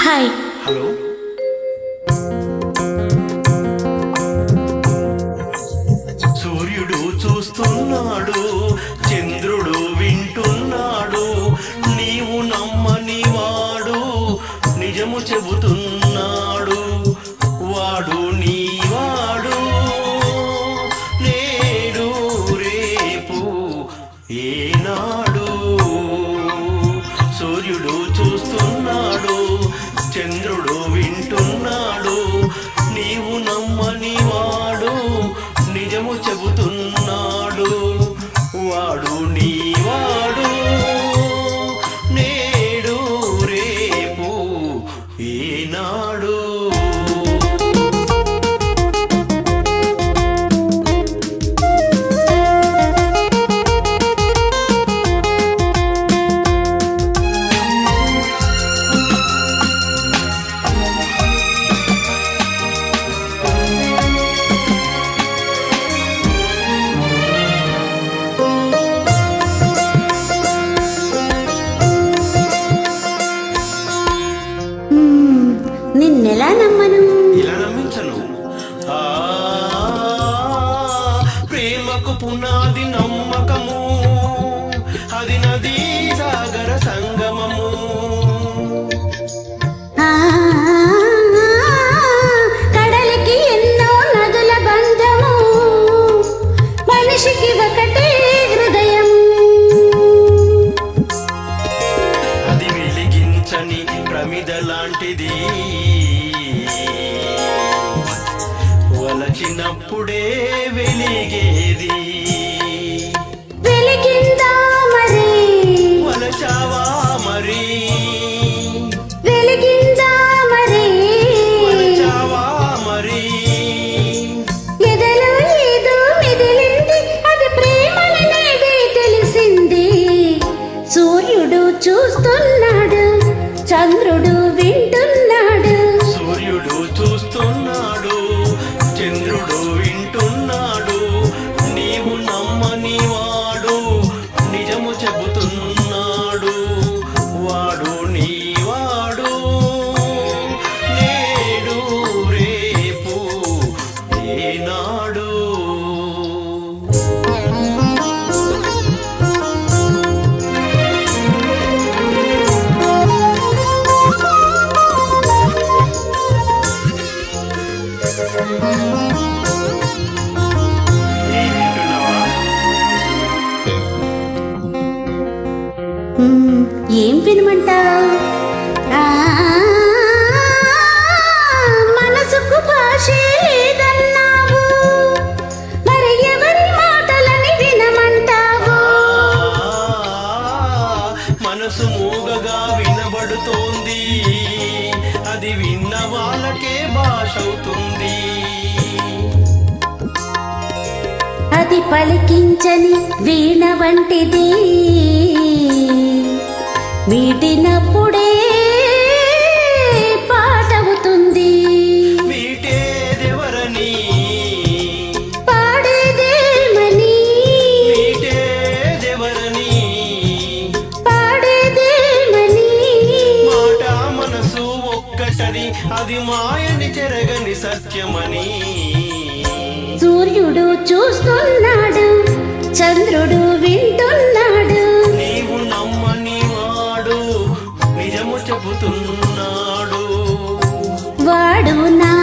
Hi. Hello. సూర్యుడు చూస్తున్నాడు, చంద్రుడు వింటున్నాడు, నీవు నమ్మని వాడు నిజము చెబుతున్నాడు, వాడు నీవాడు నేడు రేపు ఏనాడు. సూర్యుడు చూస్తున్నాడు, చంద్రుడు వింటున్నాడు, నీవు నమ్మని వాడు నిజము చెబుతున్నాడు, వాడు నీవాడు నేడు రేపు ఏనాడు. నిన్నెలా నమ్మను? ఇలా నమ్మించను. ప్రేమకు పునాది నమ్మకము, అది నదీ సాగర సంగమము. కడలికి ఎన్నో నదుల బంధము, మనిషికి ఒకటే హృదయం. అది వెలిగించని ప్రమిద లాంటిది, వలచినప్పుడే వెలిగేది. వెలిగిందా మరి? వలచావా మరి? వెలిగిందా మరి? వలచావా మరి? ఎదలో ఏదో మిదిలింది, అది ప్రేమలనేది తెలిసింది. సూర్యుడు చూస్తున్నాడు, చంద్రుడు వింటున్నాడు. సూర్యుడు చూస్తున్నాడు, చంద్రుడు వింటున్నాడు, నీవు నమ్మని వాడు నిజము చెబుతున్నాడు, వాడు నీవాడు నేడు రేపు ఏనాడు. ఏం వినమంటావు? మనసుకు భాషే లేదన్నావు, మరి ఎవరి మాటలని వినమంటావు? మనసు మూగగా వినబడుతోంది, అది విన్న వాళ్ళకే భాష అవుతుంది. అది పలికించని వీణ వంటిది, మీటినప్పుడే పాటవుతుంది. మీటేదెవరని? పాడేదేమని? మీటేదెవరని? పాడేదేమని? మాట మనసు ఒక్కటని, అది మాయని చెరగని సత్యమని. సూర్యుడు చూస్తున్నాడు, చంద్రుడు వింటున్నాడు, నీవు నమ్మని వాడు నిజము చెబుతున్నాడు, వాడు నా